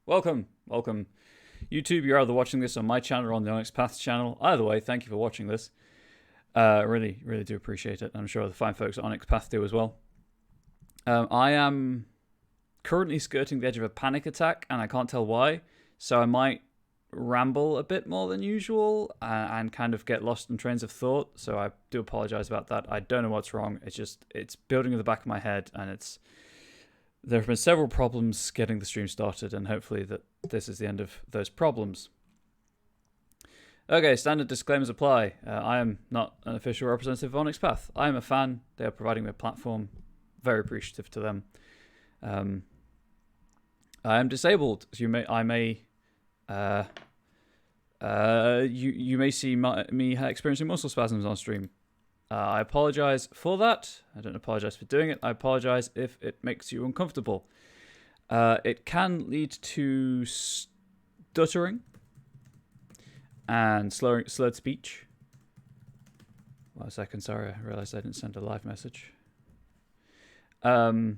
Welcome. YouTube, you're either watching this on my channel or on the Onyx Paths channel. Either way, thank you for watching this. Really do appreciate it. I'm sure the fine folks at Onyx Path do as well. I am currently skirting the edge of a panic attack, and I can't tell why. So I might ramble a bit more than usual and kind of get lost in trains of thought. So I do apologize about that. I don't know what's wrong. It's building in the back of my head, and there have been several problems getting the stream started, and hopefully this is the end of those problems. Okay, standard disclaimers apply. I am not an official representative of Onyx Path. I am a fan. They are providing me a platform. Very appreciative to them. I am disabled. So you may see me experiencing muscle spasms on stream. I apologize for that. I don't apologize for doing it. I apologize if it makes you uncomfortable. It can lead to stuttering and slurred speech. One second, sorry, I realized I didn't send a live message. There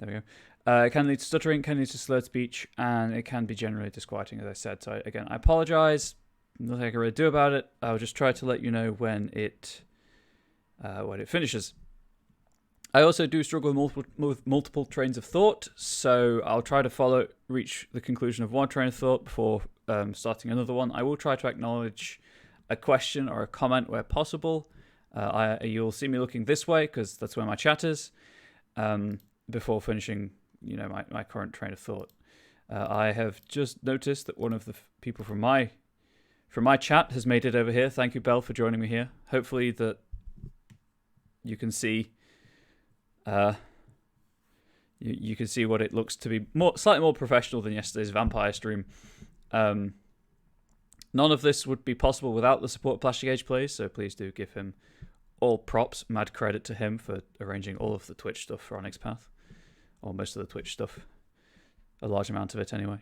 we go. It can lead to stuttering, can lead to slurred speech, and it can be generally disquieting, as I said. So again, I apologize. Nothing I can really do about it. I'll just try to let you know when it finishes. I also do struggle with multiple trains of thought, so I'll try to reach the conclusion of one train of thought before starting another one. I will try to acknowledge a question or a comment where possible. You'll see me looking this way because that's where my chat is. Before finishing, my current train of thought. I have just noticed that one of the people from my chat has made it over here. Thank you, Belle, for joining me here. Hopefully that you can see you can see what it looks to be slightly more professional than yesterday's vampire stream. None of this would be possible without the support of Plastic Age Plays, so please do give him all props, mad credit to him for arranging all of the Twitch stuff for Onyx Path. Or most of the Twitch stuff. A large amount of it, anyway.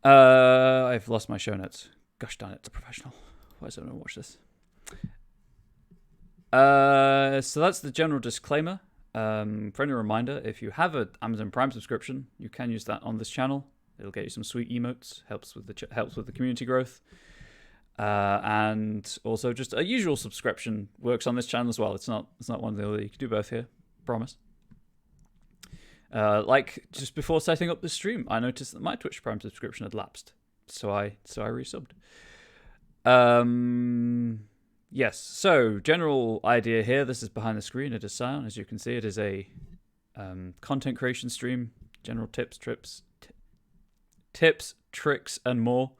I've lost my show notes. Gosh darn it, it's a professional. Why does anyone watch this? So that's the general disclaimer. Friendly reminder, if you have an Amazon Prime subscription, you can use that on this channel. It'll get you some sweet emotes, helps with the community growth. And also just a usual subscription works on this channel as well. It's not one of the other. You can do both here. Promise. Like just before setting up the stream, I noticed that my Twitch Prime subscription had lapsed, so I resubbed. Yes. So general idea here. This is behind the screen. It is Scion, as you can see. It is a content creation stream. General tips, tricks, and more.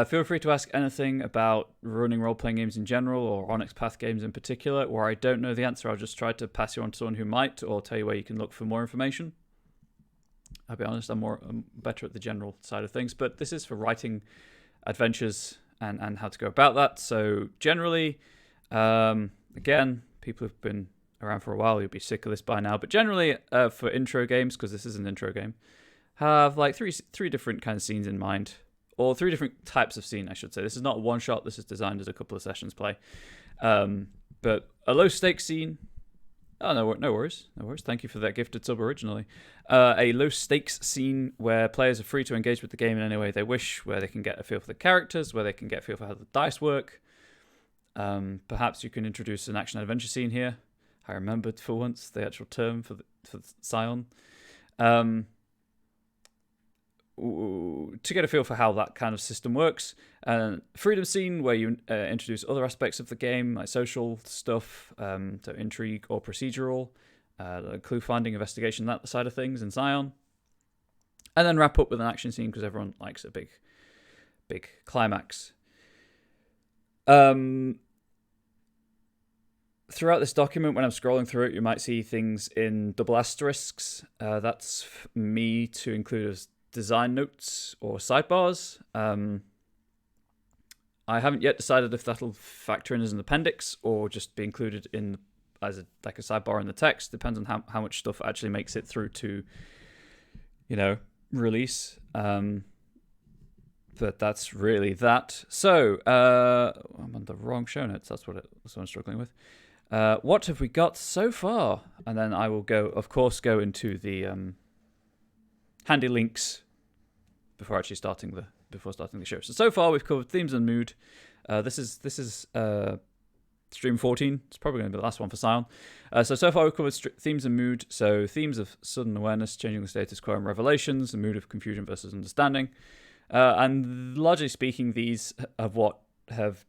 Feel free to ask anything about running role-playing games in general or Onyx Path games in particular. Where I don't know the answer, I'll just try to pass you on to someone who might, or tell you where you can look for more information. I'll be honest, I'm better at the general side of things, but this is for writing adventures and how to go about that. So generally, again, people who've been around for a while, you'll be sick of this by now, but generally for intro games, because this is an intro game, have like three different kind of scenes in mind. Or three different types of scene, I should say. This is not a one-shot. This is designed as a couple of sessions play. But a low-stakes scene. Oh, no worries. Thank you for that gifted sub originally. A low-stakes scene where players are free to engage with the game in any way they wish, where they can get a feel for the characters, where they can get a feel for how the dice work. Perhaps you can introduce an action-adventure scene here. I remembered for once the actual term for Scion. To get a feel for how that kind of system works. Freedom scene, where you introduce other aspects of the game, like social stuff, so intrigue or procedural, clue finding, investigation, that side of things in Scion. And then wrap up with an action scene, because everyone likes a big climax. Throughout this document, when I'm scrolling through it, you might see things in double asterisks. That's me to include as design notes or sidebars. I haven't yet decided if that'll factor in as an appendix or just be included in as a sidebar in the text. Depends on how much stuff actually makes it through to release. But that's really that. So I'm on the wrong show notes. That's what I'm struggling with. What have we got so far? And then I will go into the handy links before starting the show. So far we've covered themes and mood. This is stream 14. It's probably going to be the last one for Scion. So far we've covered themes and mood. So themes of sudden awareness, changing the status quo and revelations, the mood of confusion versus understanding. And largely speaking, these are what have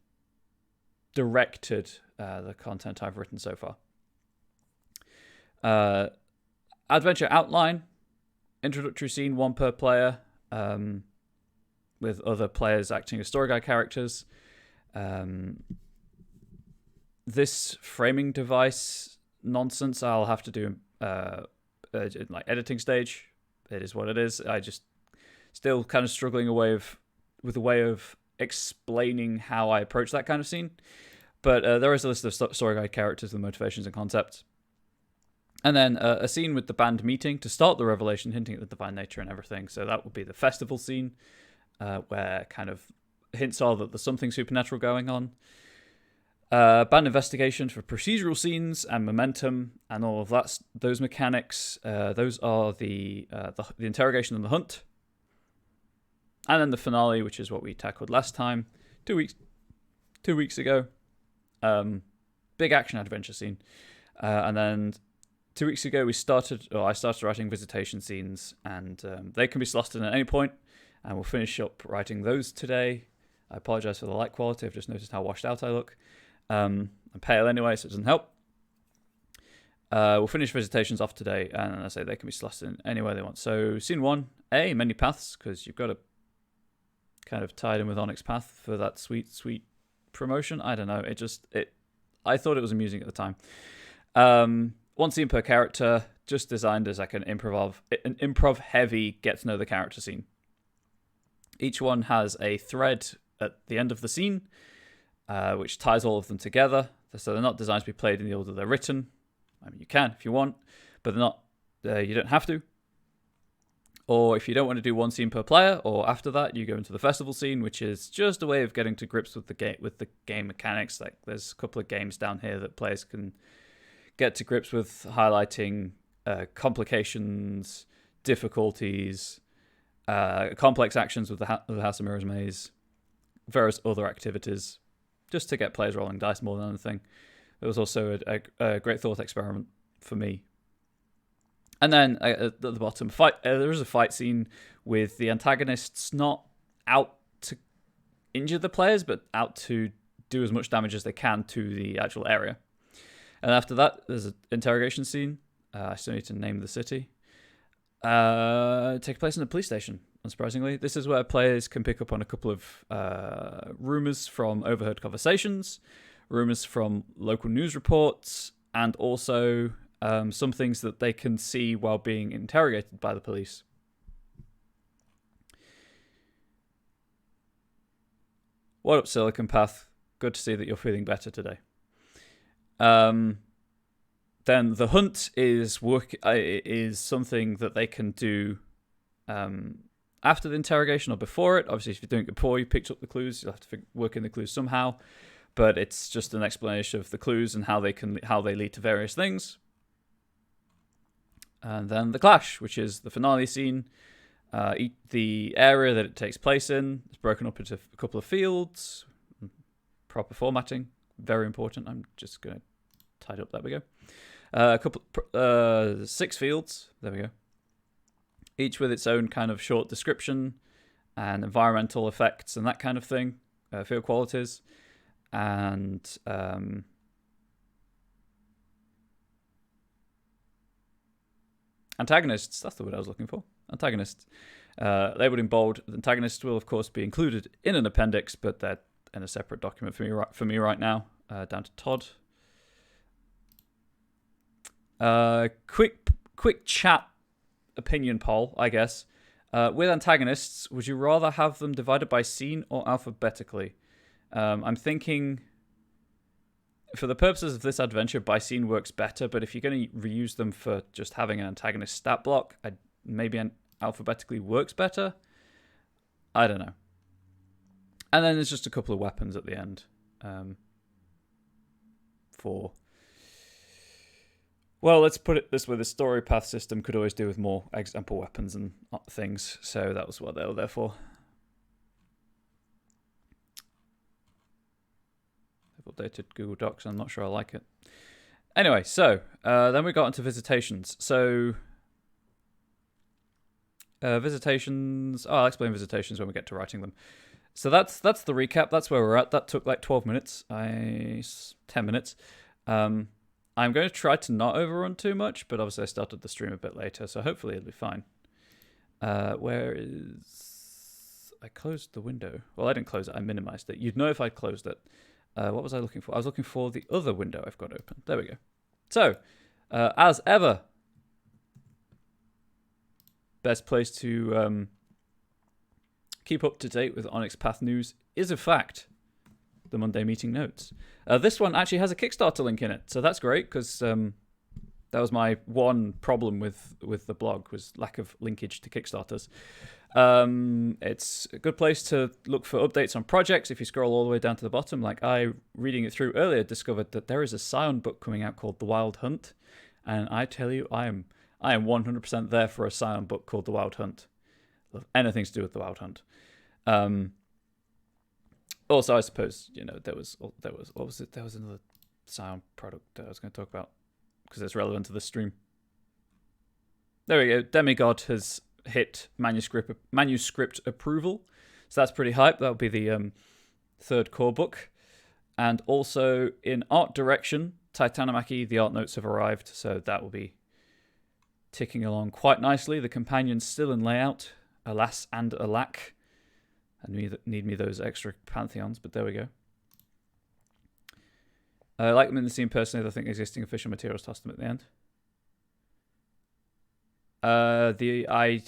directed the content I've written so far. Adventure outline, introductory scene, one per player, with other players acting as story guide characters. This framing device nonsense I'll have to do like editing stage. It is what it is. I just still kind of struggling with a way of explaining how I approach that kind of scene. But there is a list of story guide characters, the motivations and concepts. And then a scene with the band meeting to start the revelation, hinting at the divine nature and everything. So that would be the festival scene, where kind of hints are that there's something supernatural going on. Band investigation for procedural scenes and momentum and all of that. Those mechanics, those are the interrogation and the hunt. And then the finale, which is what we tackled last time, 2 weeks ago. Big action adventure scene. And then 2 weeks ago I started writing visitation scenes, and they can be slotted in at any point, and we'll finish up writing those today. I apologize for the light quality. I've just noticed how washed out I look. I'm pale anyway, so it doesn't help. We'll finish visitations off today, and I say they can be slotted in anywhere they want. So scene 1, menu paths, because you've got to kind of tie it in with Onyx Path for that sweet promotion. I don't know. I thought it was amusing at the time. One scene per character, just designed as like an improv heavy get to know the character scene. Each one has a thread at the end of the scene, which ties all of them together. So they're not designed to be played in the order they're written. I mean, you can if you want, but they're not. You don't have to. Or if you don't want to do one scene per player, or after that, you go into the festival scene, which is just a way of getting to grips with the game mechanics. Like there's a couple of games down here that players can get to grips with, highlighting complications, difficulties, complex actions with the House of Mirrors maze, various other activities, just to get players rolling dice more than anything. It was also a great thought experiment for me. And then at the bottom, there is a fight scene with the antagonists not out to injure the players, but out to do as much damage as they can to the actual area. And after that, there's an interrogation scene. I still need to name the city. Take place in a police station, unsurprisingly. This is where players can pick up on a couple of rumors from overheard conversations, rumors from local news reports, and also some things that they can see while being interrogated by the police. What up, Silicon Path? Good to see that you're feeling better today. Then the hunt is something that they can do after the interrogation or before it. Obviously, if you're doing it before you picked up the clues, you'll have to work in the clues somehow. But it's just an explanation of the clues and how they lead to various things. And then the clash, which is the finale scene. The area that it takes place in is broken up into a couple of fields. Proper formatting, very important. I'm just going to tidy up. There we go. 6 fields. There we go. Each with its own kind of short description and environmental effects and that kind of thing. Field qualities. And antagonists, that's the word I was looking for. Antagonists. Labeled in bold. The antagonists will, of course, be included in an appendix, but they're in a separate document for me right now. Down to Todd. Quick chat opinion poll, I guess. With antagonists, would you rather have them divided by scene or alphabetically? I'm thinking, for the purposes of this adventure, by scene works better, but if you're going to reuse them for just having an antagonist stat block, maybe alphabetically works better. I don't know. And then there's just a couple of weapons at the end. For Well, let's put it this way: the story path system could always do with more example weapons and things, so that was what they were there for. They've updated Google Docs. I'm not sure I like it. Anyway, so then we got into visitations. So visitations. Oh, I'll explain visitations when we get to writing them. So that's the recap. That's where we're at. That took like 12 minutes. 10 minutes. I'm going to try to not overrun too much, but obviously I started the stream a bit later, so hopefully it'll be fine. Where is... I closed the window. Well, I didn't close it. I minimized it. You'd know if I closed it. What was I looking for? I was looking for the other window I've got open. There we go. So, as ever, best place to keep up to date with Onyx Path news is, in fact, the Monday meeting notes. This one actually has a Kickstarter link in it, so that's great, because that was my one problem with the blog, was lack of linkage to Kickstarters. It's a good place to look for updates on projects. If you scroll all the way down to the bottom, like I, reading it through earlier, discovered that there is a Scion book coming out called The Wild Hunt, and I tell you, I am 100% there for a Scion book called The Wild Hunt. Love anything to do with The Wild Hunt. Also, I suppose, there was what was it? There was another Scion product that I was going to talk about because it's relevant to the stream. There we go. Demigod has hit manuscript approval, so that's pretty hype. That'll be the third core book. And also in art direction, Titanomachy, the art notes have arrived, so that will be ticking along quite nicely. The companion's still in layout, alas and alack. I need me those extra pantheons, but there we go. I like them in the scene personally. I think existing official materials tossed them at the end. I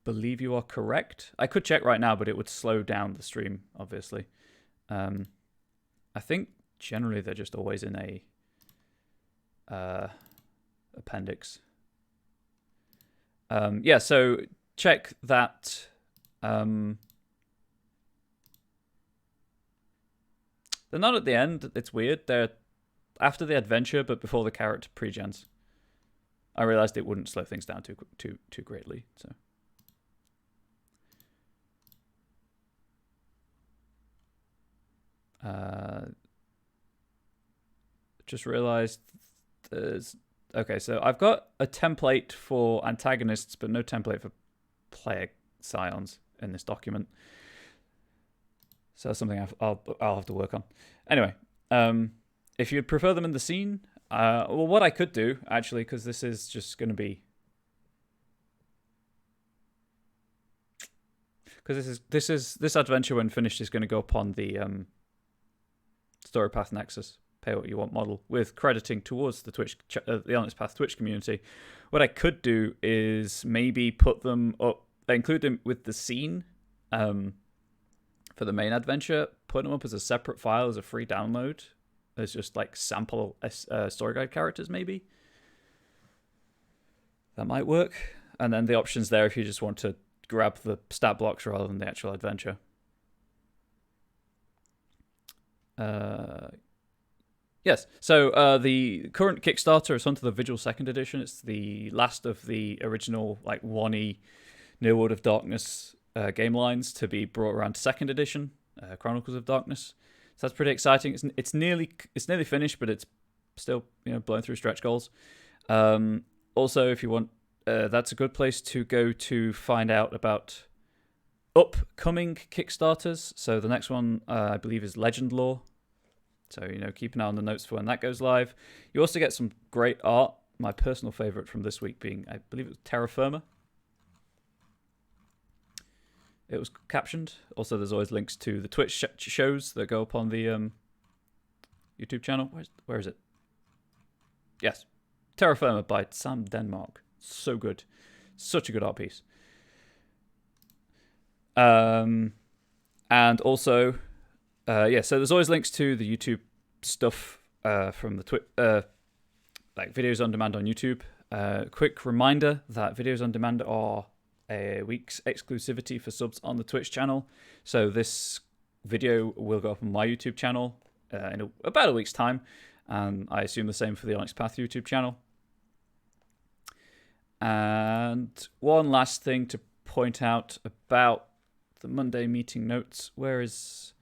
believe you are correct. I could check right now, but it would slow down the stream, obviously. I think generally they're just always in a appendix. Yeah, so check that. They're not at the end. It's weird. They're after the adventure, but before the character pre-gens. I realized it wouldn't slow things down too greatly. So, just realized there's okay. So I've got a template for antagonists, but no template for player scions in this document. So that's something I'll have to work on. Anyway, if you'd prefer them in the scene, well, what I could do actually, because this is just going to be, because this adventure when finished is going to go up on the Story Path Nexus pay what you want model with crediting towards the Twitch, the Onyx Path Twitch community. What I could do is maybe put them up, include them with the scene. For the main adventure, put them up as a separate file as a free download. As just like sample story guide characters, maybe. That might work. And then the options there if you just want to grab the stat blocks rather than the actual adventure. Yes, so the current Kickstarter is onto the Vigil 2nd edition. It's the last of the original like 1E Near World of Darkness game lines to be brought around to 2nd edition, Chronicles of Darkness. So that's pretty exciting. It's nearly finished, but it's still blowing through stretch goals. Also, if you want, that's a good place to go to find out about upcoming Kickstarters. So the next one I believe is Legend Lore. So keep an eye on the notes for when that goes live. You also get some great art. My personal favorite from this week being, I believe it was Terra Firma. It was captioned. Also, there's always links to the Twitch shows that go up on the YouTube channel. Where is it? Yes. Terra Firma by Sam Denmark. So good. Such a good art piece. And also, yeah, so there's always links to the YouTube stuff from the like videos on demand on YouTube. Quick reminder that videos on demand are a week's exclusivity for subs on the Twitch channel. So this video will go up on my YouTube channel in about a week's time. and I assume the same for the Onyx Path YouTube channel. And one last thing to point out about the Monday meeting notes. Where is...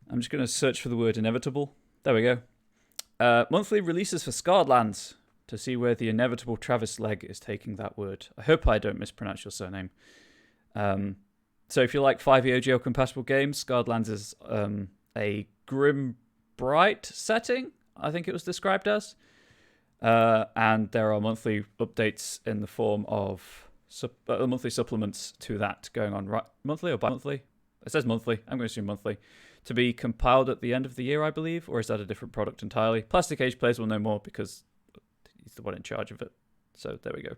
I'm just going to search for the word inevitable. There we go. Monthly releases for Scarred Lands, to see where the inevitable Travis Legg is taking that word. I hope I don't mispronounce your surname. So if you like 5e OGL compatible games, Scarred Lands is a grim bright setting, I think it was described as. And there are monthly updates in the form of monthly supplements to that going on. Right, monthly or bi-monthly? It says monthly. I'm going to assume monthly. To be compiled at the end of the year, I believe. Or is that a different product entirely? Plastic Age players will know more because he's the one in charge of it. So there we go.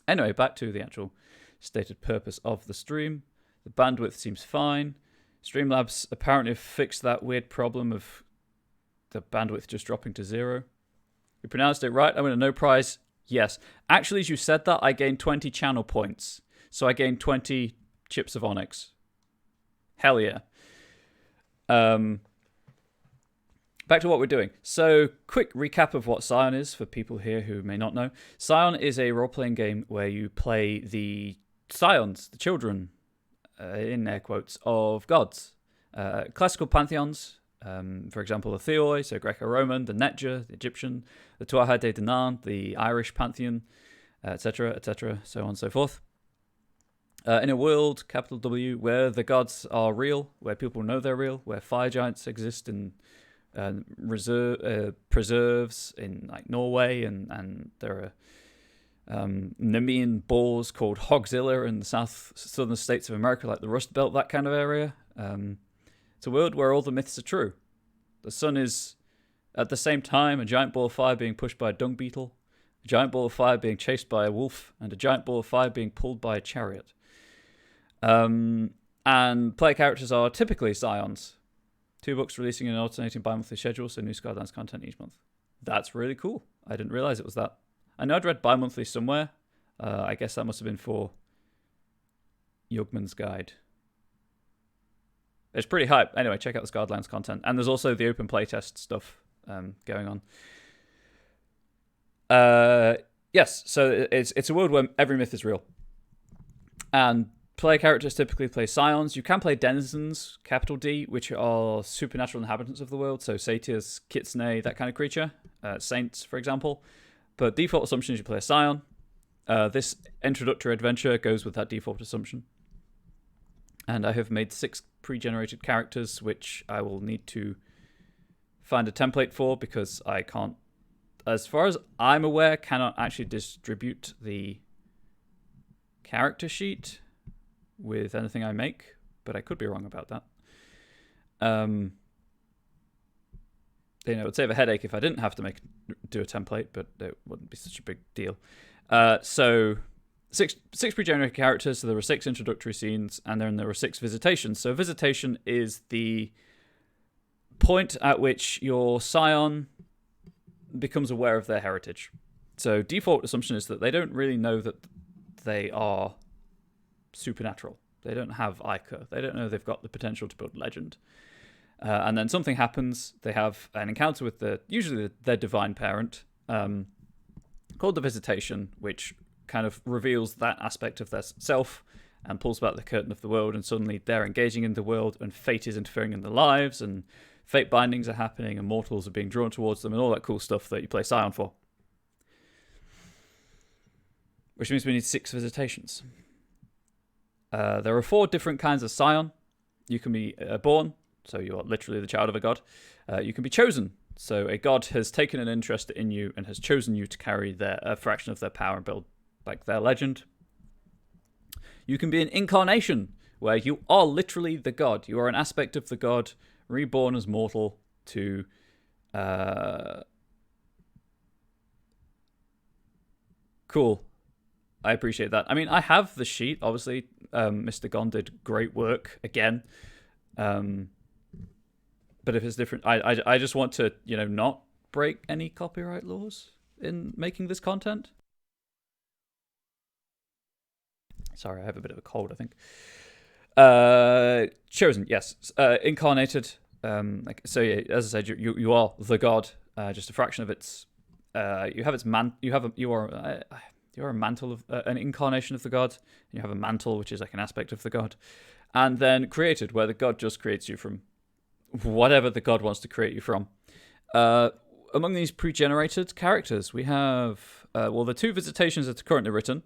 Anyway, back to the actual stated purpose of the stream. The bandwidth seems fine. Streamlabs apparently have fixed that weird problem of the bandwidth just dropping to 0. You pronounced it right. I win a no prize. Yes. Actually, as you said that, I gained 20 channel points. So I gained 20 chips of Onyx. Hell yeah. Back to what we're doing. So, quick recap of what Scion is for people here who may not know. Scion is a role-playing game where you play the scions, the children, in air quotes, of gods. Classical pantheons, for example, the Theoi, so Greco-Roman, the Netja, the Egyptian, the Tuatha De Danann, the Irish pantheon, etc., so on and so forth. In a world, capital W, where the gods are real, where people know they're real, where fire giants exist in preserves in like Norway, and there are Nemean boars called Hogzilla in the southern states of America, like the Rust Belt, that kind of area. It's a world where all the myths are true. The sun is, at the same time, a giant ball of fire being pushed by a dung beetle, a giant ball of fire being chased by a wolf, and a giant ball of fire being pulled by a chariot. And player characters are typically scions. 2 books releasing in an alternating bi-monthly schedule, so new Scarred Lands content each month. That's really cool. I didn't realize it was that. I know I'd read bi-monthly somewhere. I guess that must have been for Yugman's Guide. It's pretty hype. Anyway, check out the Scarred Lands content. And there's also the open playtest stuff going on. Yes, so it's a world where every myth is real. And player characters typically play scions. You can play denizens, capital D, which are supernatural inhabitants of the world. So satyrs, kitsune, that kind of creature. Saints, for example. But default assumption is you play a scion. This introductory adventure goes with that default assumption. And I have made 6 pre-generated characters, which I will need to find a template for because I can't, as far as I'm aware, cannot actually distribute the character sheet with anything I make, but I could be wrong about that. It would save a headache if I didn't have to do a template, but it wouldn't be such a big deal. So 6 pre-generated characters, so there were 6 introductory scenes, and then there were 6 visitations. So visitation is the point at which your scion becomes aware of their heritage. So default assumption is that they don't really know that they are supernatural. They don't have Ica. They don't know they've got the potential to build legend. And then something happens. They have an encounter with usually their divine parent, called the Visitation, which kind of reveals that aspect of their self and pulls back the curtain of the world, and suddenly they're engaging in the world, and fate is interfering in their lives, and fate bindings are happening, and mortals are being drawn towards them, and all that cool stuff that you play Scion for. Which means we need 6 visitations. There are 4 different kinds of Scion. You can be born, so you're literally the child of a god. You can be chosen, so a god has taken an interest in you and has chosen you to carry a fraction of their power and build like their legend. You can be an incarnation, where you are literally the god. You are an aspect of the god, reborn as mortal to cool. I appreciate that. I mean, I have the sheet, obviously. Mr. Gon did great work again. But if it's different, I just want to, not break any copyright laws in making this content. Sorry, I have a bit of a cold, I think. Chosen, yes. Incarnated. So yeah, as I said, you are the god. Just a fraction of its. You have its man. You are a mantle of an incarnation of the god. And you have a mantle, which is like an aspect of the god, and then created, where the god just creates you from whatever the god wants to create you from. Among these pre-generated characters, we have the 2 visitations that are currently written.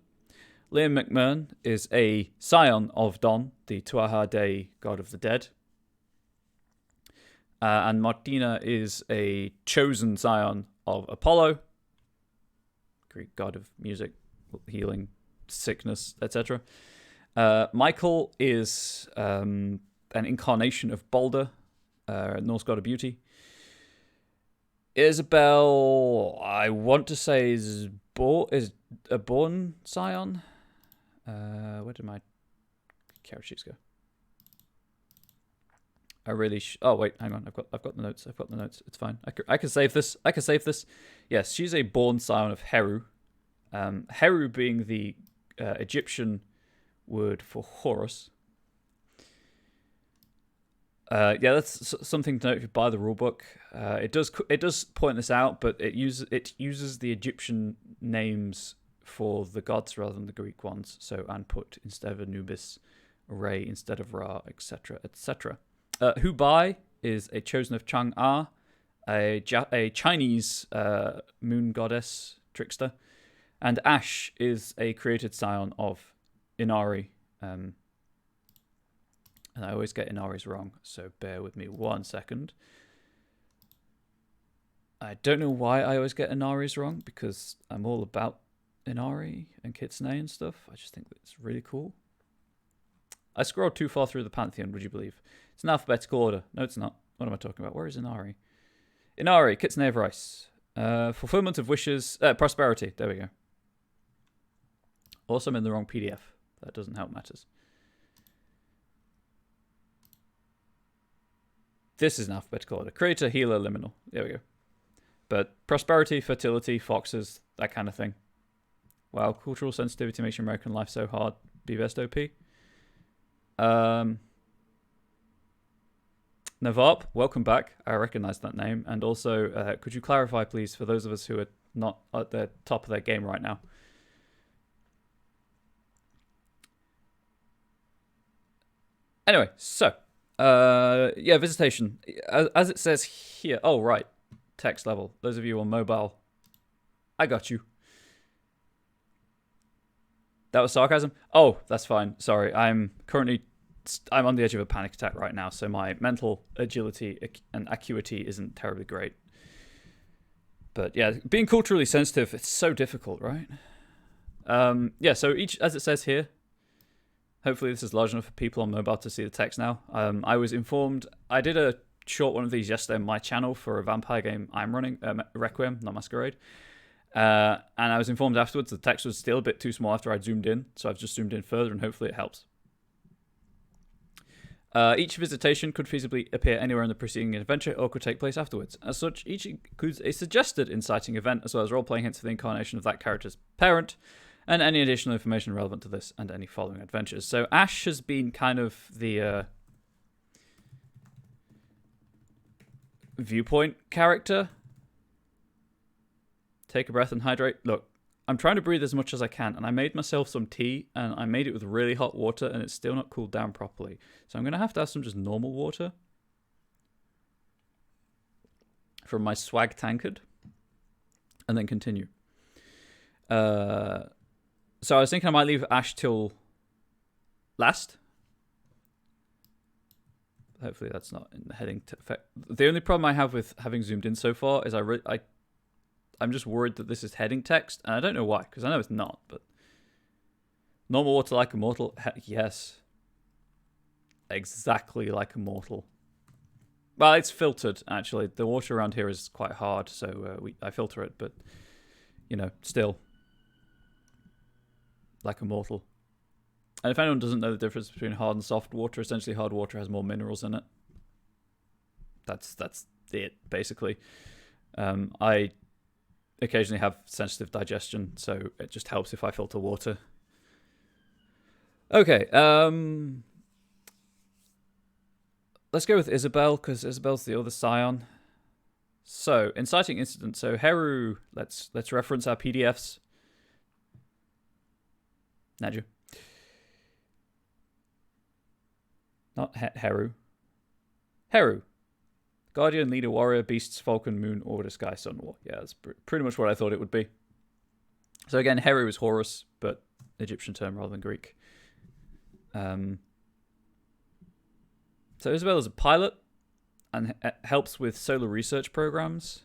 Liam McMahon is a scion of Don, the Tuatha Dé god of the dead. And Martina is a chosen scion of Apollo, Greek god of music, healing, sickness, etc. Michael is an incarnation of Balder, Norse god of beauty. Isabel, I want to say, is a born scion. Where did my character sheets go? Oh wait, hang on. I've got the notes. It's fine. I can save this. Yes, she's a born scion of Heru. Heru being the Egyptian word for Horus. That's something to note if you buy the rulebook. It does point this out, but it uses the Egyptian names for the gods rather than the Greek ones. So Anput instead of Anubis, Re instead of Ra, etc., etc. Hubei is a chosen of Chang'e, a Chinese moon goddess trickster, and Ash is a created scion of Inari. And I always get Inari's wrong, so bear with me 1 second. I don't know why I always get Inari's wrong, because I'm all about Inari and Kitsune and stuff. I just think that it's really cool. I scrolled too far through the Pantheon, would you believe? It's in alphabetical order. No, it's not. What am I talking about? Where is Inari? Inari, Kitsune of Rice. Fulfillment of wishes. Prosperity. There we go. Also, I'm in the wrong PDF. That doesn't help matters. This is an alphabetical order. Creator, healer, liminal. There we go. But prosperity, fertility, foxes, that kind of thing. Wow, cultural sensitivity makes your American life so hard. Be best OP. Navarp, welcome back. I recognize that name. And also, could you clarify, please, for those of us who are not at the top of their game right now? Anyway, so, visitation. As it says here, oh, right, text level. Those of you on mobile, I got you. That was sarcasm? Oh, that's fine. Sorry, I'm on the edge of a panic attack right now, so my mental agility and acuity isn't terribly great. But yeah, being culturally sensitive, it's so difficult, right? So each, as it says here, hopefully this is large enough for people on mobile to see the text now. I was informed, I did a short one of these yesterday on my channel for a vampire game I'm running, Requiem, not Masquerade. And I was informed afterwards the text was still a bit too small after I'd zoomed in, so I've just zoomed in further and hopefully it helps. Each visitation could feasibly appear anywhere in the preceding adventure or could take place afterwards. As such, each includes a suggested inciting event as well as role-playing hints for the incarnation of that character's parent and any additional information relevant to this and any following adventures. So Ash has been kind of the viewpoint character. Take a breath and hydrate. Look, I'm trying to breathe as much as I can, and I made myself some tea, and I made it with really hot water, and it's still not cooled down properly. So I'm going to have some just normal water from my swag tankard, and then continue. So I was thinking I might leave Ash till last. Hopefully that's not in the heading. The only problem I have with having zoomed in so far is I'm just worried that this is heading text, and I don't know why, because I know it's not, but... Normal water like a mortal? Yes. Exactly like a mortal. Well, it's filtered, actually. The water around here is quite hard, so I filter it, but, still. Like a mortal. And if anyone doesn't know the difference between hard and soft water, essentially hard water has more minerals in it. That's it, basically. I occasionally have sensitive digestion, so it just helps if I filter water. Okay, let's go with Isabel, because Isabel's the other scion. So, inciting incident. So, Heru, let's reference our PDFs. Nadju. Not Heru. Heru. Guardian, leader, warrior, beasts, falcon, moon, order, sky, sun, war. Yeah, that's pretty much what I thought it would be. So again, Heru is Horus, but Egyptian term rather than Greek. So Isabel is a pilot and helps with solar research programs,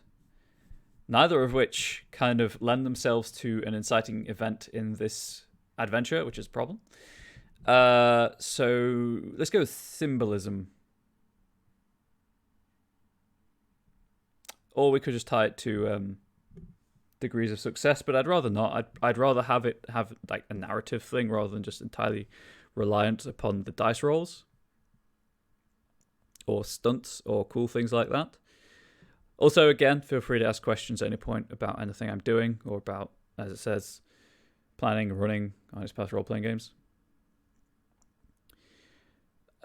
neither of which kind of lend themselves to an inciting event in this adventure, which is a problem. So let's go with symbolism. Or we could just tie it to degrees of success, but I'd rather not. I'd rather have it have like a narrative thing rather than just entirely reliant upon the dice rolls or stunts or cool things like that. Also, again, feel free to ask questions at any point about anything I'm doing or about, as it says, planning and running Onyx Path role-playing games.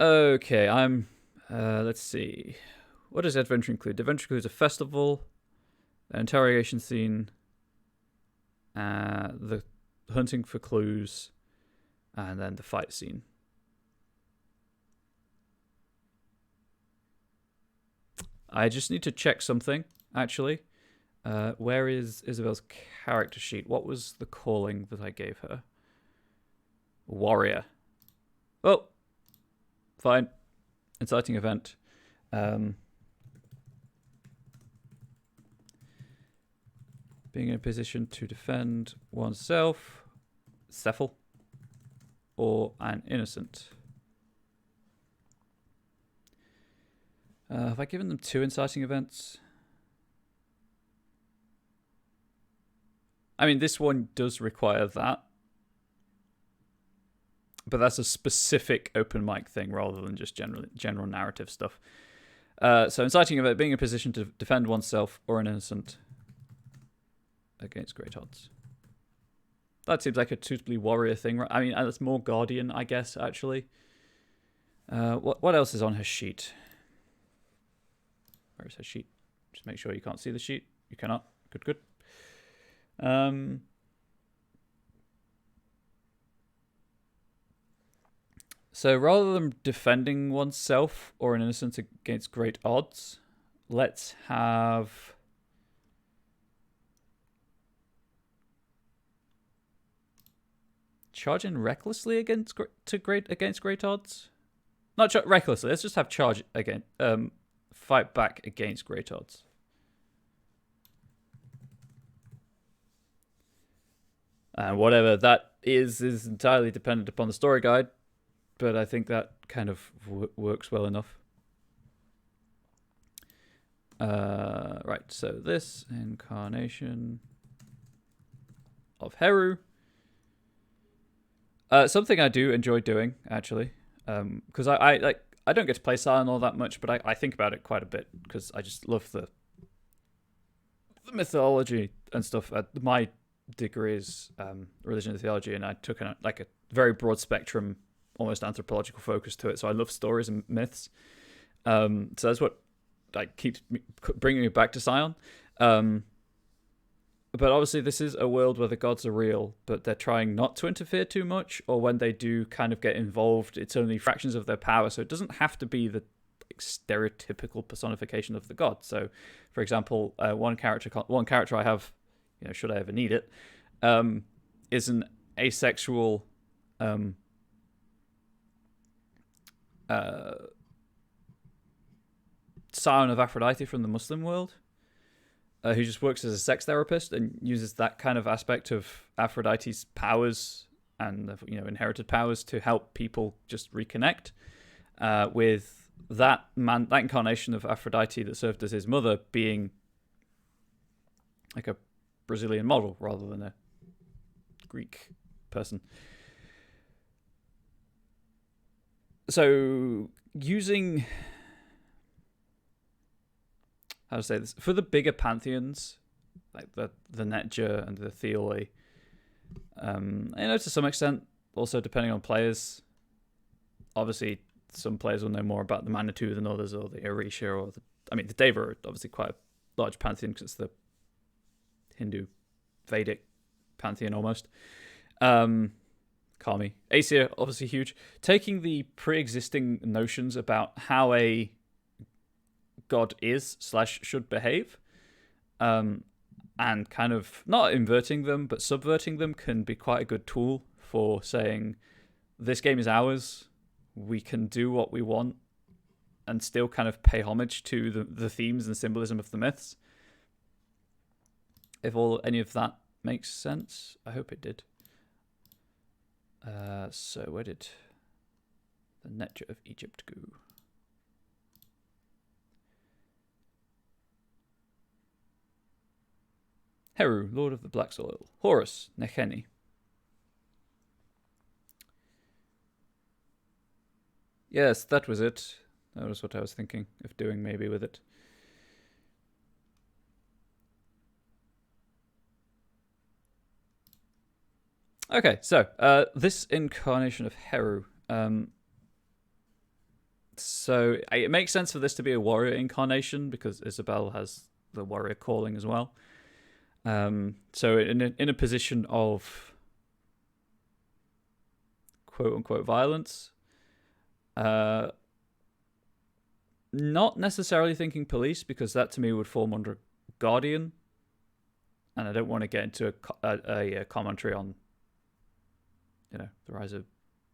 Okay, let's see. What does adventure include? Adventure includes a festival, an interrogation scene, the hunting for clues, and then the fight scene. I just need to check something, actually. Where is Isabel's character sheet? What was the calling that I gave her? Warrior. Oh, fine. Inciting event. Being in a position to defend oneself, Cephal, or an innocent. Have I given them 2 inciting events? I mean, this one does require that. But that's a specific open mic thing rather than just general narrative stuff. So inciting event, being in a position to defend oneself or an innocent against great odds. That seems like a suitably warrior thing, right? I mean, that's more guardian, I guess, actually. What else is on her sheet? Where is her sheet? Just make sure you can't see the sheet. You cannot. Good. So rather than defending oneself or an innocent against great odds, let's have charging recklessly against great odds. Not recklessly. Let's just have charge again. Fight back against great odds. And whatever that is entirely dependent upon the story guide, but I think that kind of works well enough. Right, so this incarnation of Heru. Something I do enjoy doing, actually, because I don't get to play Scion all that much, but I think about it quite a bit because I just love the mythology and stuff. My degree is religion and theology, and I took a very broad spectrum, almost anthropological focus to it. So I love stories and myths. So that's what keeps bringing me back to Scion. But obviously this is a world where the gods are real, but they're trying not to interfere too much, or when they do kind of get involved, it's only fractions of their power. So it doesn't have to be the stereotypical personification of the god. So, for example, one character I have, should I ever need it, is an asexual scion of Aphrodite from the Muslim world, who just works as a sex therapist and uses that kind of aspect of Aphrodite's powers and inherited powers to help people just reconnect with that incarnation of Aphrodite that served as his mother being like a Brazilian model rather than a Greek person. So using, how to say this, for the bigger pantheons, like the Netja and the Theoi, to some extent, also depending on players, obviously some players will know more about the Manitou than others, or the Orisha, or the Deva are obviously quite a large pantheon because it's the Hindu Vedic pantheon almost. Kami. Aesir, obviously huge. Taking the pre-existing notions about how a god is / should behave, and kind of not inverting them, but subverting them can be quite a good tool for saying, this game is ours, we can do what we want, and still kind of pay homage to the themes and symbolism of the myths. If any of that makes sense. I hope it did. So where did the Netja of Egypt go? Heru, Lord of the Black Soil. Horus, Necheni. Yes, that was it. That was what I was thinking of doing maybe with it. Okay, so this incarnation of Heru. So it makes sense for this to be a warrior incarnation because Isabel has the warrior calling as well. So in a position of quote unquote violence, not necessarily thinking police because that to me would fall under guardian, and I don't want to get into a commentary on the rise of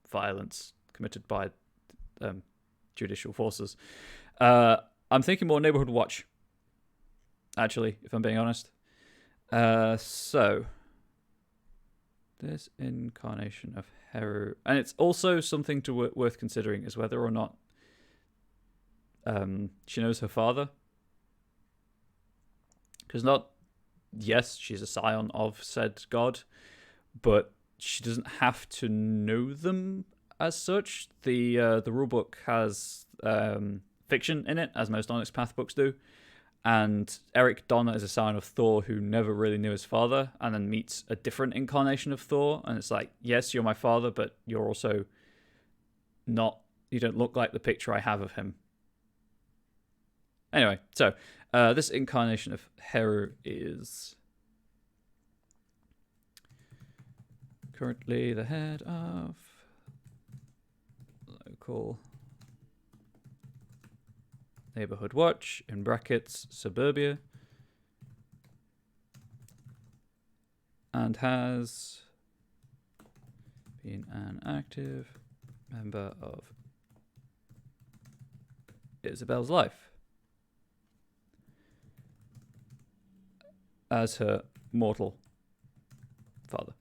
violence committed by judicial forces. I'm thinking more neighborhood watch, actually, if I'm being honest. So this incarnation of Heru, and it's also something worth considering is whether or not she knows her father, because yes, she's a scion of said god, but she doesn't have to know them as such. The rulebook has fiction in it, as most Onyx Path books do. And Eric Donner is a scion of Thor who never really knew his father and then meets a different incarnation of Thor. And it's like, yes, you're my father, but you're also not, you don't look like the picture I have of him. Anyway, so this incarnation of Heru is currently the head of local neighborhood watch, in brackets, suburbia, and has been an active member of Isabel's life as her mortal father.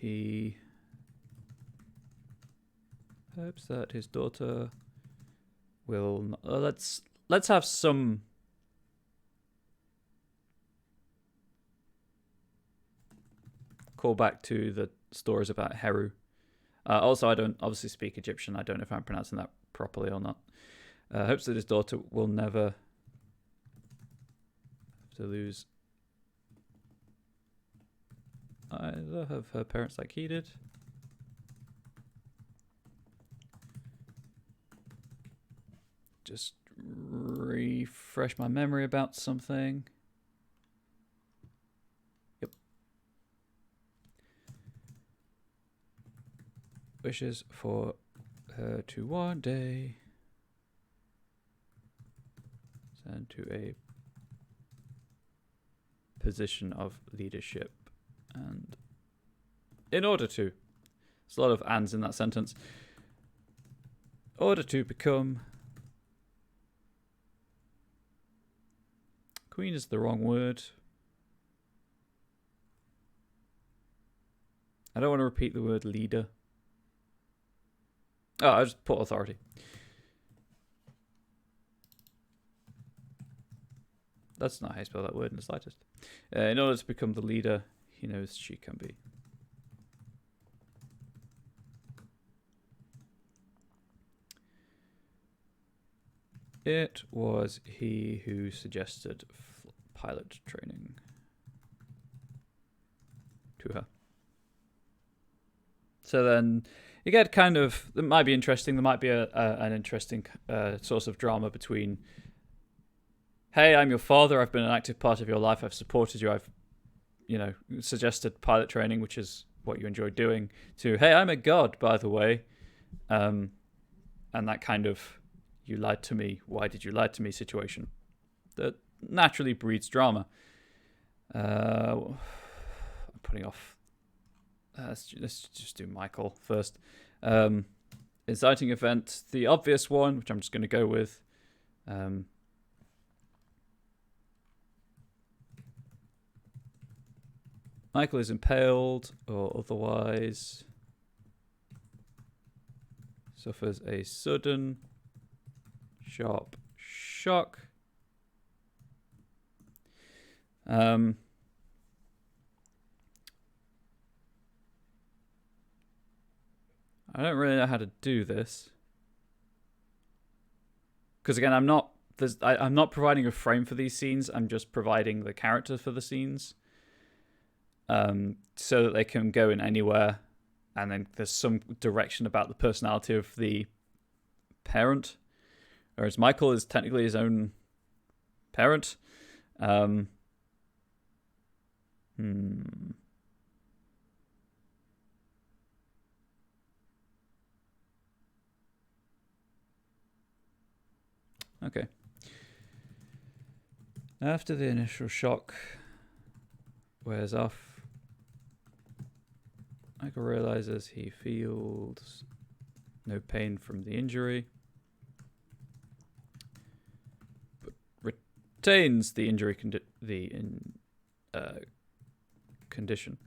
He hopes that his daughter will. Let's have some. Call back to the stories about Heru. Also, I don't obviously speak Egyptian. I don't know if I'm pronouncing that properly or not. Hopes that his daughter will never have to lose either of her parents like he did. Just refresh my memory about something. Yep. Wishes for her to one day ascend to a position of leadership. And in order to, there's a lot of ands in that sentence, in order to become queen is the wrong word. I don't want to repeat the word leader. Oh, I just put authority. That's not how you spell that word in the slightest. In order to become the leader he knows she can be. It was he who suggested pilot training to her. So then you get kind of, it might be interesting. There might be an interesting source of drama between, hey, I'm your father. I've been an active part of your life. I've supported you. I've, suggested pilot training, which is what you enjoy doing, to, hey, I'm a god, by the way. And that kind of, you lied to me. Why did you lie to me situation that naturally breeds drama. I'm putting off. Let's just do Michael first. Inciting event, the obvious one, which I'm just going to go with. Michael is impaled or otherwise suffers a sudden sharp shock. I don't really know how to do this because again, I'm not providing a frame for these scenes. I'm just providing the character for the scenes, so that they can go in anywhere, and then there's some direction about the personality of the parent, whereas Michael is technically his own parent. Okay. After the initial shock wears off, Michael realizes he feels no pain from the injury, but retains the injury condition.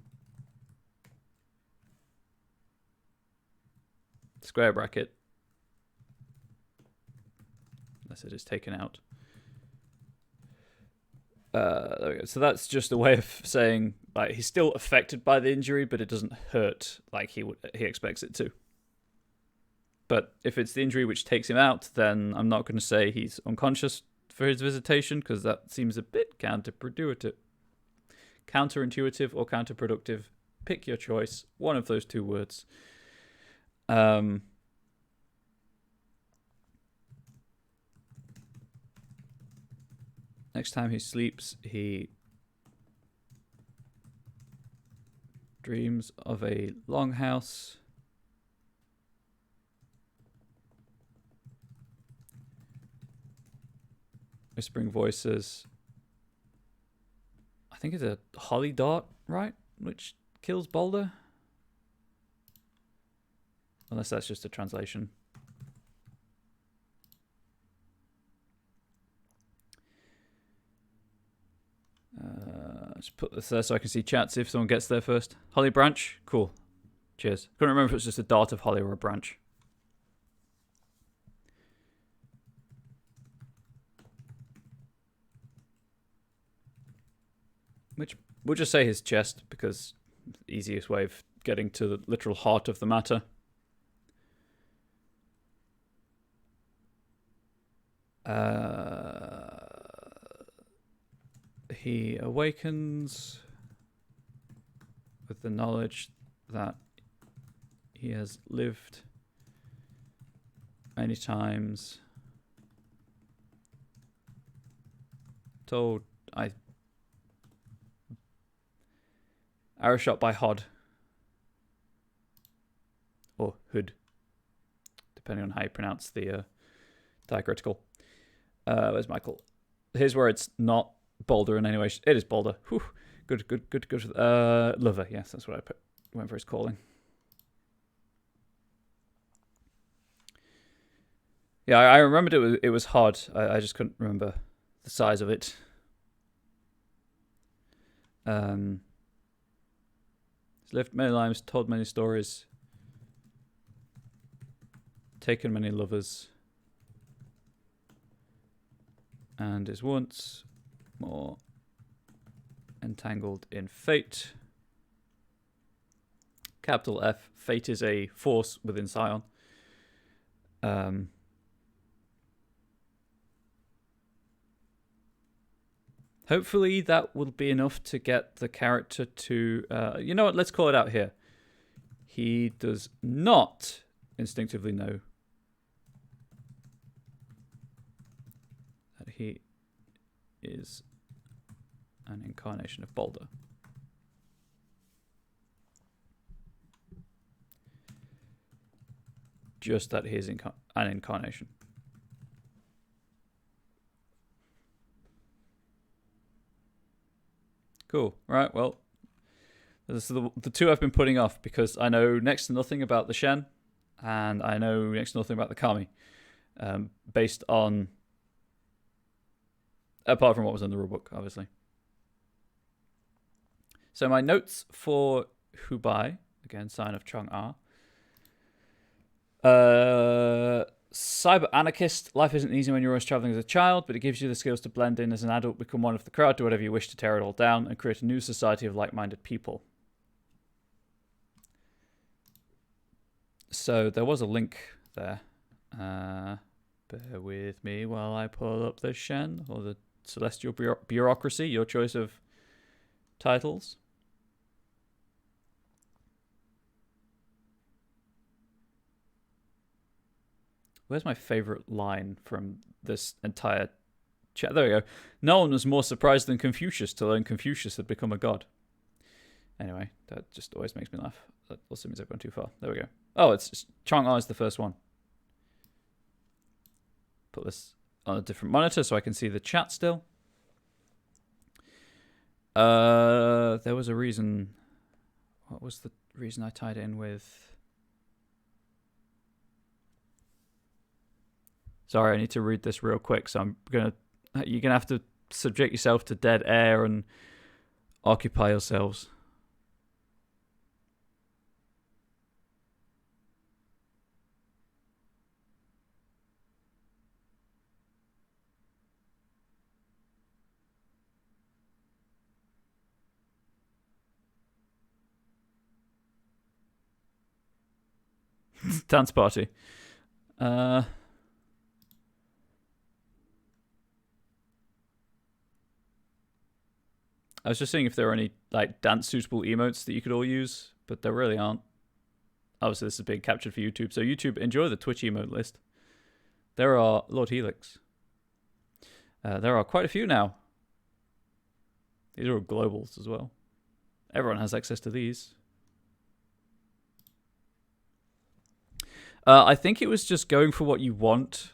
Square bracket. Unless it is taken out. There we go. So that's just a way of saying like he's still affected by the injury, but it doesn't hurt like he expects it to. But if it's the injury which takes him out, then I'm not going to say he's unconscious for his visitation because that seems a bit counterintuitive or counterproductive. Pick your choice. One of those two words. Next time he sleeps, he dreams of a longhouse. Whispering voices. I think it's a holly dart, right? Which kills Boulder. Unless that's just a translation. Just put this there so I can see chats if someone gets there first. Holly branch? Cool. Cheers. Couldn't remember if it's just a dart of holly or a branch. Which we'll just say his chest because it's the easiest way of getting to the literal heart of the matter. He awakens with the knowledge that he has lived many times. Told arrow shot by Hod or Hood, depending on how you pronounce the diacritical. Where's Michael? Here's where it's not Boulder in any way. It is Boulder. Whew. Good. Lover. Yes, that's what I went for his calling. Yeah, I remembered it was Hod. I just couldn't remember the size of it. He's lived many lives, told many stories, taken many lovers, and is once more entangled in fate. Capital F. Fate is a force within Scion. Have Hopefully that will be enough to get the character to... you know what? Let's call it out here. He does not instinctively know that he is an incarnation of Balder. Just that he is an incarnation. Cool. Right, well, this is the two I've been putting off because I know next to nothing about the Shen, and I know next to nothing about the Kami, based on... apart from what was in the rulebook, obviously. So my notes for Hubei, again, sign of Chang'e. Cyber anarchist. Life isn't easy when you're always traveling as a child, but it gives you the skills to blend in as an adult, become one of the crowd, do whatever you wish to tear it all down, and create a new society of like-minded people. So there was a link there. Bear with me while I pull up the Shen, or the Celestial Bureaucracy, your choice of titles. Where's my favorite line from this entire chat? There we go. No one was more surprised than Confucius to learn Confucius had become a god. Anyway, that just always makes me laugh. That also means I've gone too far. There we go. Oh, it's Chang'e is the first one. Put this on a different monitor so I can see the chat still. There was a reason. What was the reason I tied in with... Sorry, I need to read this real quick, so you're gonna have to subject yourself to dead air and occupy yourselves. Dance party. I was just seeing if there are any like dance suitable emotes that you could all use, but there really aren't. Obviously, this is being captured for YouTube, so YouTube, enjoy the Twitch emote list. There are Lord Helix. There are quite a few now. These are all globals as well. Everyone has access to these. I think it was just going for what you want,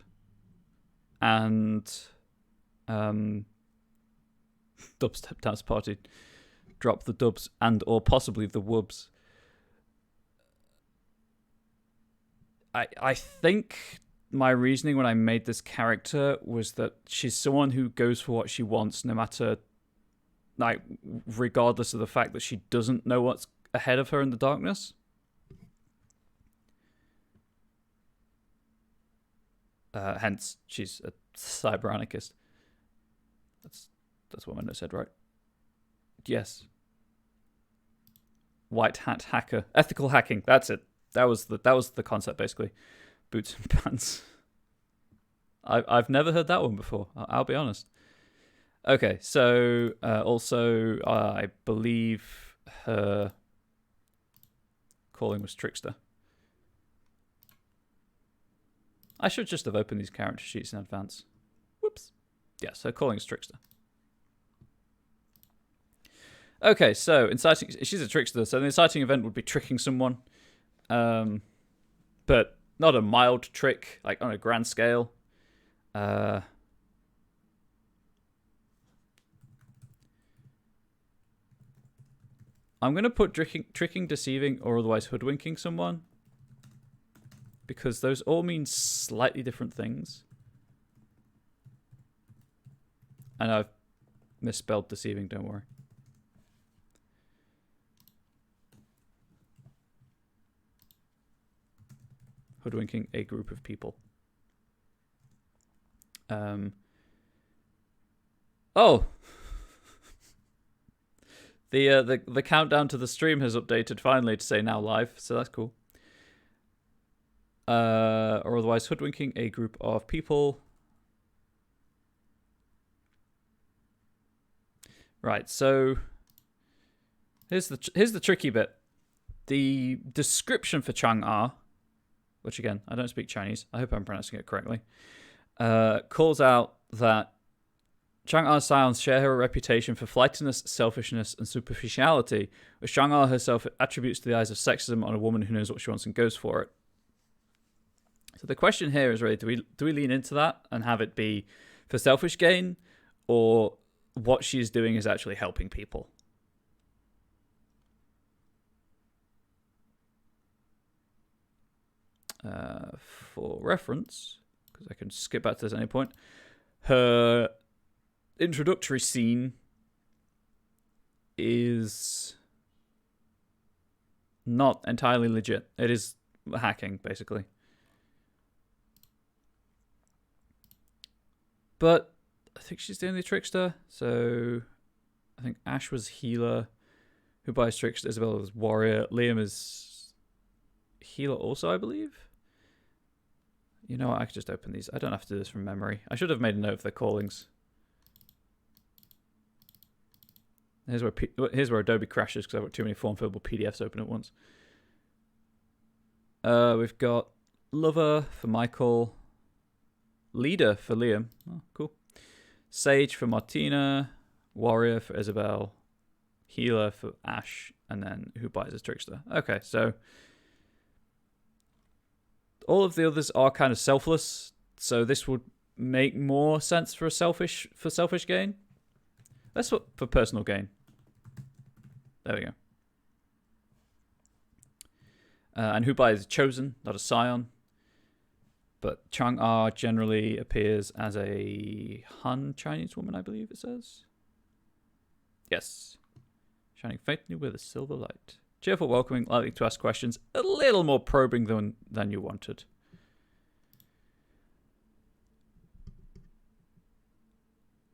and dubstep dance party, drop the dubs and or possibly the wubs. I think my reasoning when I made this character was that she's someone who goes for what she wants, no matter, like, regardless of the fact that she doesn't know what's ahead of her in the darkness. Hence, she's a cyber anarchist. That's what my note said, right? Yes. White hat hacker, ethical hacking. That's it. That was the concept basically. Boots and pants. I've never heard that one before. I'll be honest. Okay, so also I believe her calling was Trickster. I should just have opened these character sheets in advance. Whoops. Yeah, so calling is Trickster. Okay, so inciting. She's a trickster, so the inciting event would be tricking someone, but not a mild trick, like on a grand scale. I'm gonna put tricking, deceiving, or otherwise hoodwinking someone, because those all mean slightly different things. And I've misspelled deceiving. Don't worry. Hoodwinking a group of people. Oh, the countdown to the stream has updated finally to say now live, so that's cool. Or otherwise hoodwinking a group of people. Right, so here's the tricky bit. The description for Chang'e, which again, I don't speak Chinese, I hope I'm pronouncing it correctly, calls out that Chang'e's scions share a reputation for flightiness, selfishness, and superficiality, which Chang'e herself attributes to the eyes of sexism on a woman who knows what she wants and goes for it. So the question here is really, do we lean into that and have it be for selfish gain, or what she's doing is actually helping people? For reference, because I can skip back to this at any point, her introductory scene is not entirely legit. It is hacking, basically. But I think she's the only trickster. So I think Ash was healer. Who buys trickster? Isabella was warrior. Liam is healer also, I believe. You know what? I could just open these. I don't have to do this from memory. I should have made a note of their callings. Here's where Adobe crashes because I've got too many form-fillable PDFs open at once. We've got Lover for Michael. Leader for Liam. Oh, cool. Sage for Martina. Warrior for Isabel. Healer for Ash. And then who buys as trickster. Okay, so all of the others are kind of selfless. So this would make more sense for selfish gain. Let's look for personal gain. There we go. And Hubai is chosen, not a scion. But Chang'e generally appears as a Han Chinese woman, I believe it says. Yes. Shining faintly with a silver light. Cheerful, welcoming, likely to ask questions. A little more probing than you wanted.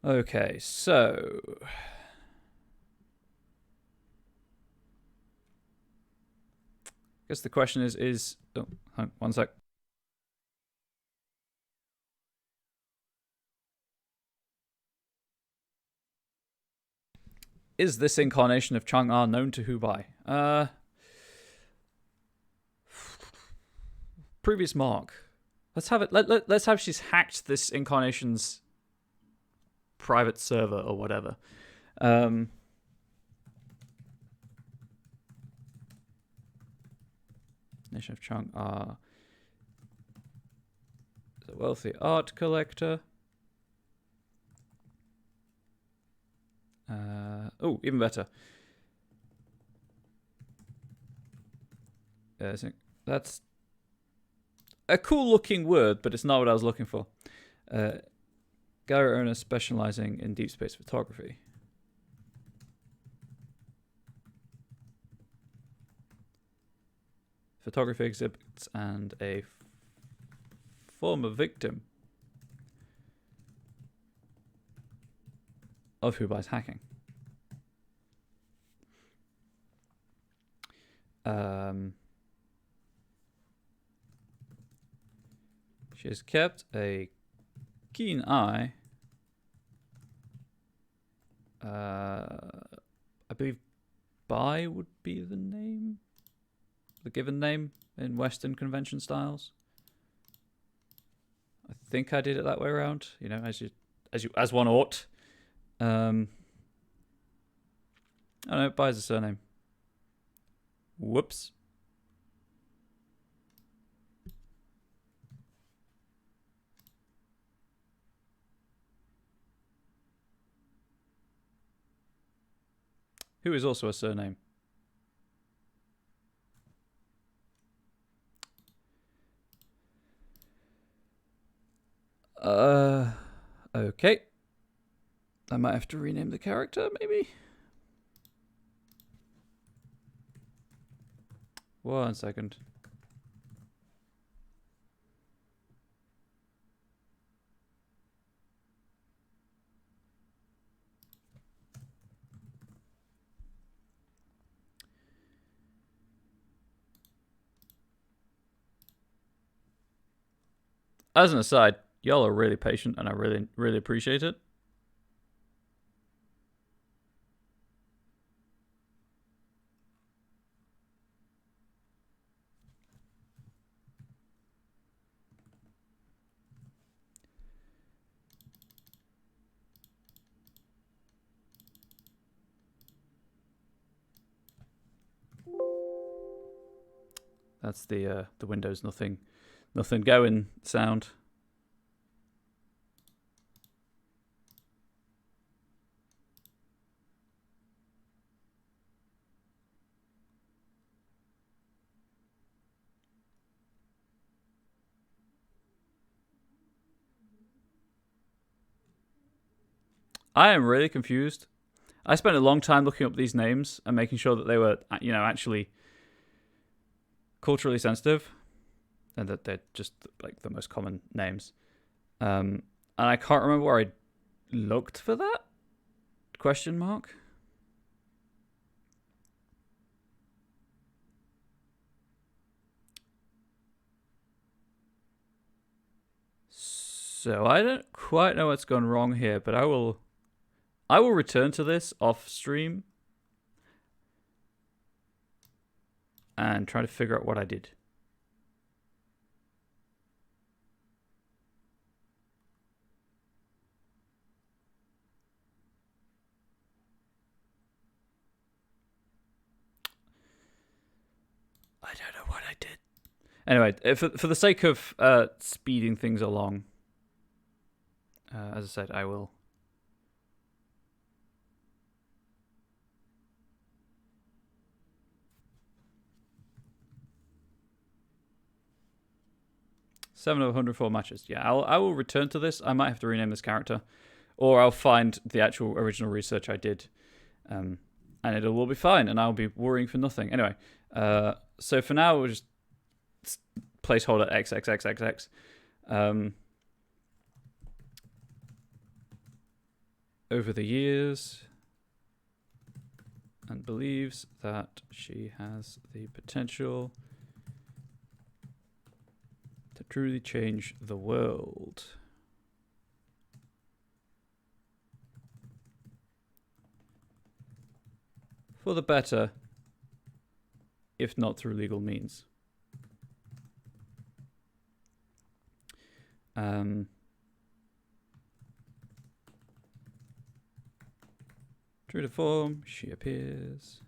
Okay, so I guess the question is oh, hang on, one sec. Is this incarnation of Chang'e known to Hubai? Previous mark. Let's have it. Let's have she's hacked this incarnation's private server or whatever. Nation of Chang'e is a wealthy art collector. Oh, even better. That's a cool looking word, but it's not what I was looking for. Gallery owner specializing in deep space photography. Photography exhibits and a former victim of Hubai's hacking. She has kept a keen eye. I believe Bai would be the name, the given name in Western convention styles. I think I did it that way around. You know, as one ought. I don't know. Bai's a surname. Whoops. Who is also a surname. Okay. I might have to rename the character, maybe. One second. As an aside, y'all are really patient and I really, really appreciate it. That's the Windows nothing going sound. I am really confused. I spent a long time looking up these names and making sure that they were, actually culturally sensitive, and that they're just like the most common names. And I can't remember where I looked for that? Question mark. So I don't quite know what's gone wrong here, but I will return to this off stream and try to figure out what I did. I don't know what I did. Anyway, for the sake of speeding things along, as I said, I will. Seven of 104 matches. Yeah, I will return to this. I might have to rename this character, or I'll find the actual original research I did, and it will be fine, and I'll be worrying for nothing. Anyway, so for now we'll just placeholder XXXXX. Over the years, and believes that she has the potential to truly change the world. For the better, if not through legal means. True to form, she appears.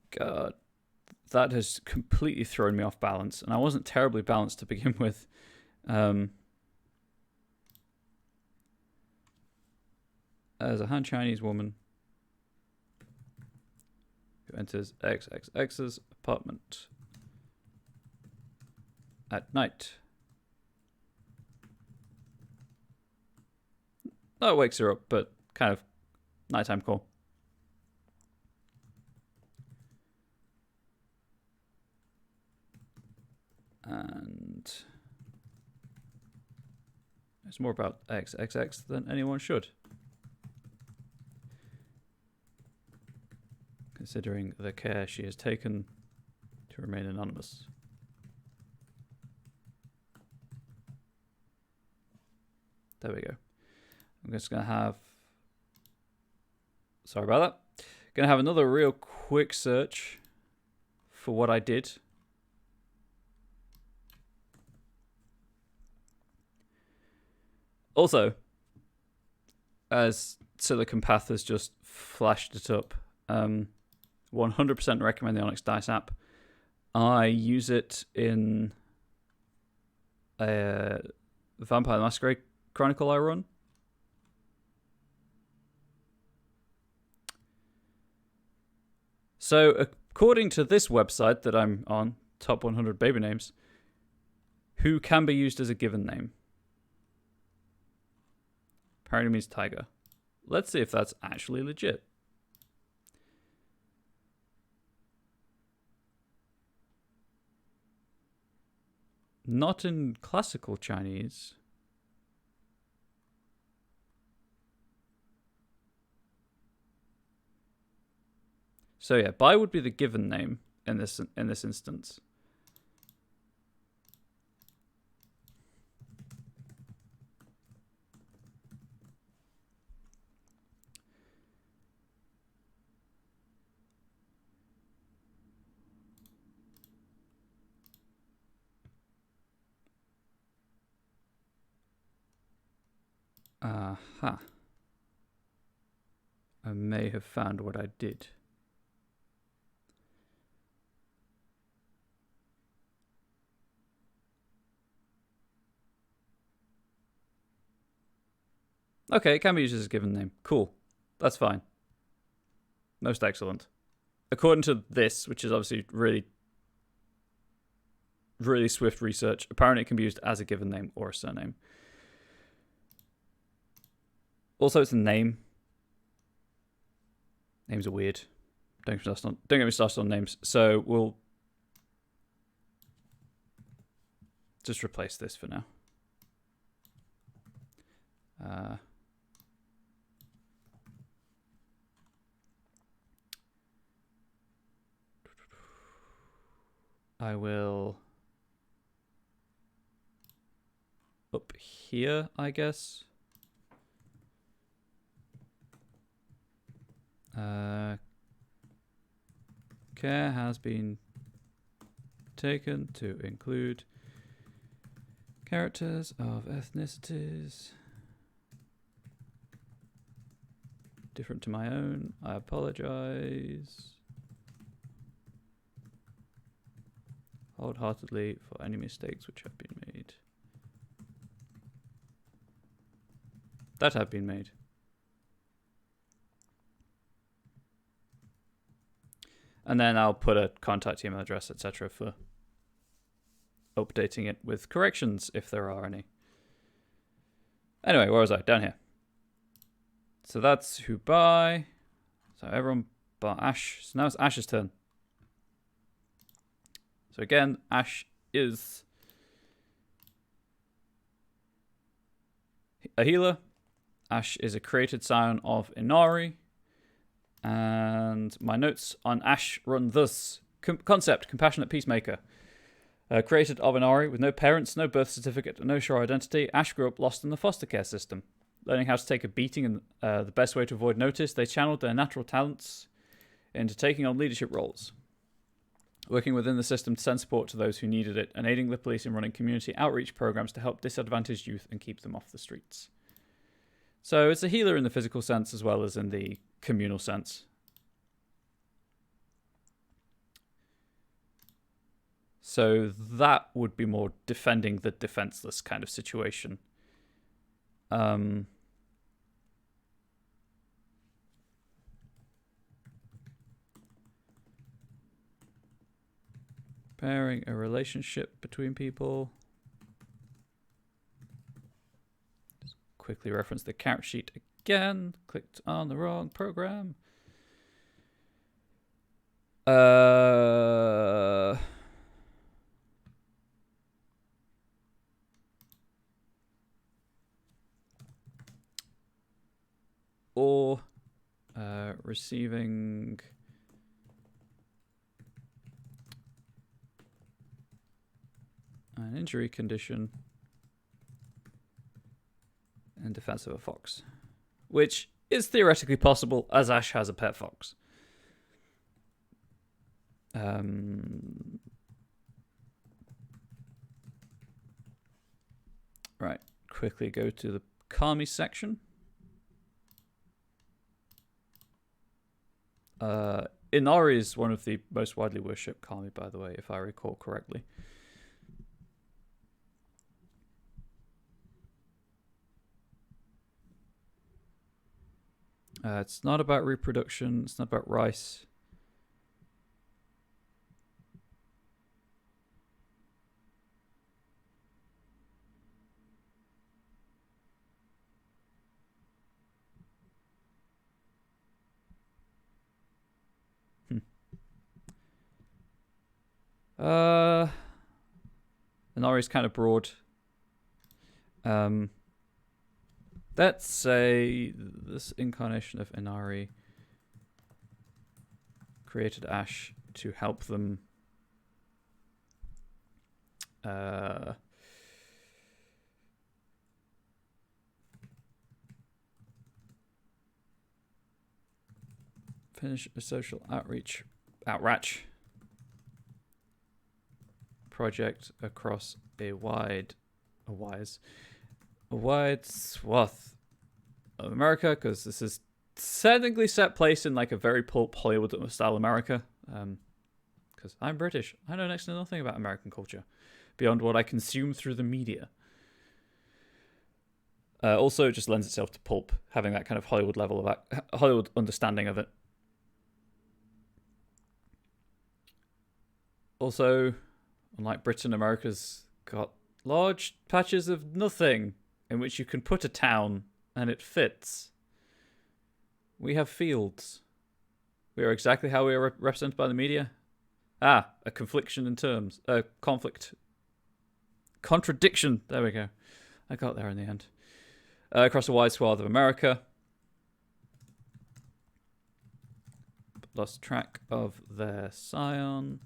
God, that has completely thrown me off balance, and I wasn't terribly balanced to begin with. As a Han Chinese woman who enters XXX's apartment at night. That wakes her up, but kind of nighttime call. And it's more about XXX than anyone should, considering the care she has taken to remain anonymous. There we go. I'm just going to have... Sorry about that. Going to have another real quick search for what I did. Also, as Silicon Path has just flashed it up, 100% recommend the Onyx Dice app. I use it in a Vampire the Masquerade Chronicle I run. So, according to this website that I'm on, Top 100 Baby Names, who can be used as a given name? Apparently means tiger. Let's see if that's actually legit. Not in classical Chinese. So yeah, Bai would be the given name in this instance. Aha. I may have found what I did. Okay, it can be used as a given name. Cool. That's fine. Most excellent. According to this, which is obviously really, really swift research, apparently it can be used as a given name or a surname. Also, it's a name. Names are weird. Don't get me started on names. So we'll just replace this for now. I will up here, I guess. Care has been taken to include characters of ethnicities different to my own. I apologize wholeheartedly for any mistakes which have been made. That have been made. And then I'll put a contact email address, etc. for updating it with corrections if there are any. Anyway, where was I? Down here. So that's who by. So everyone but Ash. So now it's Ash's turn. So again, Ash is a healer. Ash is a created scion of Inari. And my notes on Ash run thus. Concept, compassionate peacemaker. Created of Inari with no parents, no birth certificate, and no sure identity, Ash grew up lost in the foster care system. Learning how to take a beating and the best way to avoid notice, they channeled their natural talents into taking on leadership roles. Working within the system to send support to those who needed it, and aiding the police in running community outreach programs to help disadvantaged youth and keep them off the streets. So it's a healer in the physical sense as well as in the communal sense. So that would be more defending the defenseless kind of situation. Pairing a relationship between people. Just quickly reference the character sheet again. Clicked on the wrong program. Or receiving an injury condition in defense of a fox, which is theoretically possible as Ash has a pet fox. Right, quickly go to the Kami section. Inari is one of the most widely worshipped Kami, by the way, if I recall correctly. It's not about reproduction. It's not about rice. Inari's kind of broad. Let's say this incarnation of Inari created Ash to help them finish a social outreach project across a wide swath of America, because this is technically set place in like a very pulp Hollywood style America. Because I'm British, I know next to nothing about American culture beyond what I consume through the media. Also, just lends itself to pulp, having that kind of Hollywood level of Hollywood understanding of it. Also, unlike Britain, America's got large patches of nothing in which you can put a town and it fits. We have fields. We are exactly how we are represented by the media. A confliction in terms. Conflict. Contradiction. There we go. I got there in the end. Across a wide swath of America. Lost track of their scion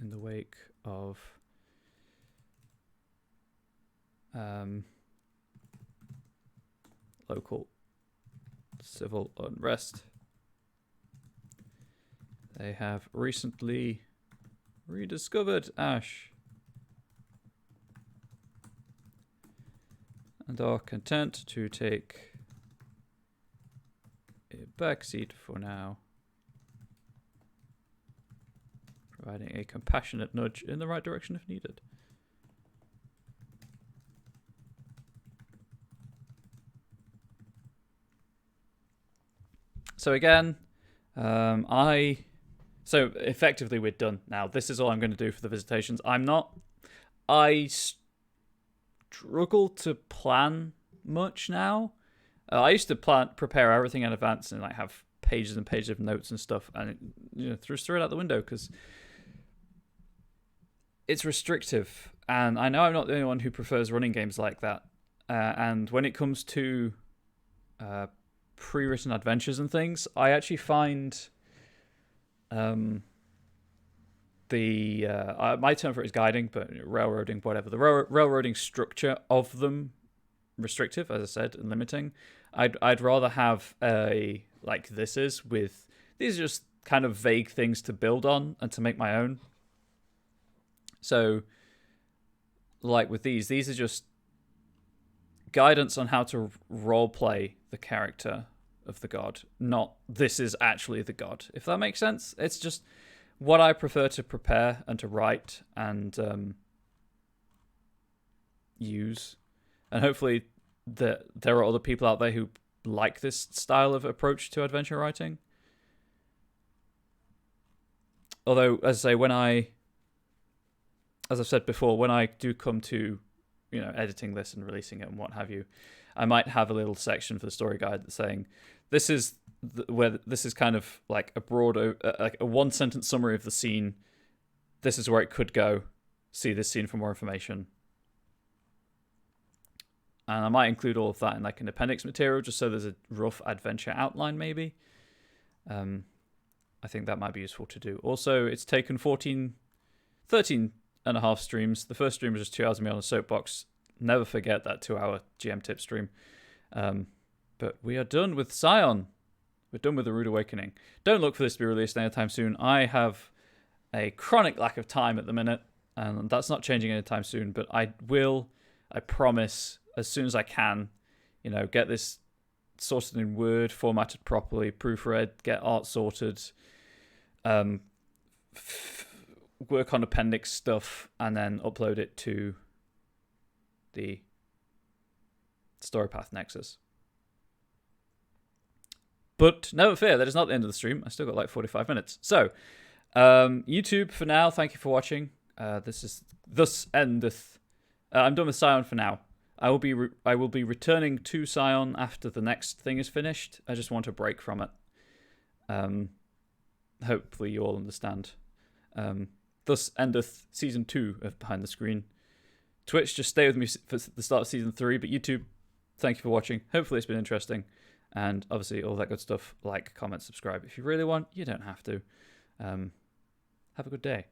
in the wake of local civil unrest. They have recently rediscovered ash and are content to take a backseat for now, providing a compassionate nudge in the right direction if needed. So again, so effectively we're done now. This is all I'm going to do for the visitations. I struggle to plan much now. I used to prepare everything in advance and like have pages and pages of notes and stuff, and just throw it out the window because it's restrictive. And I know I'm not the only one who prefers running games like that. And when it comes to pre-written adventures and things, I actually find my term for it is guiding, but railroading, whatever, the railroading structure of them restrictive, as I said, and limiting. I'd rather have a like this is with these are just kind of vague things to build on and to make my own. So like with these are just guidance on how to role play the character of the god, not this is actually the god, if that makes sense. It's just what I prefer to prepare and to write and use, and hopefully there are other people out there who like this style of approach to adventure writing. Although, as I say, as I've said before, when I do come to editing this and releasing it and what have you, I might have a little section for the story guide that's saying this is where this is kind of like a broad, like a one sentence summary of the scene. This is where it could go. See this scene for more information. And I might include all of that in like an appendix material, just so there's a rough adventure outline, maybe. I think that might be useful to do. Also, it's taken 13 and a half streams. The first stream was just 2 hours of me on a soapbox. Never forget that 2-hour GM tip stream. But we are done with Scion. We're done with The Rude Awakening. Don't look for this to be released anytime soon. I have a chronic lack of time at the minute, and that's not changing anytime soon, but I promise, as soon as I can, get this sorted in Word, formatted properly, proofread, get art sorted, work on appendix stuff, and then upload it to the StoryPath Nexus. But never fear, that is not the end of the stream. I still got like 45 minutes. So, YouTube for now. Thank you for watching. Thus endeth. I'm done with Scion for now. I will be returning to Scion after the next thing is finished. I just want a break from it. Hopefully you all understand. Thus endeth Season 2 of Behind the Screen. Twitch, just stay with me for the start of Season 3. But YouTube, thank you for watching. Hopefully it's been interesting. And obviously all that good stuff. Like, comment, subscribe. If you really want, you don't have to. Have a good day.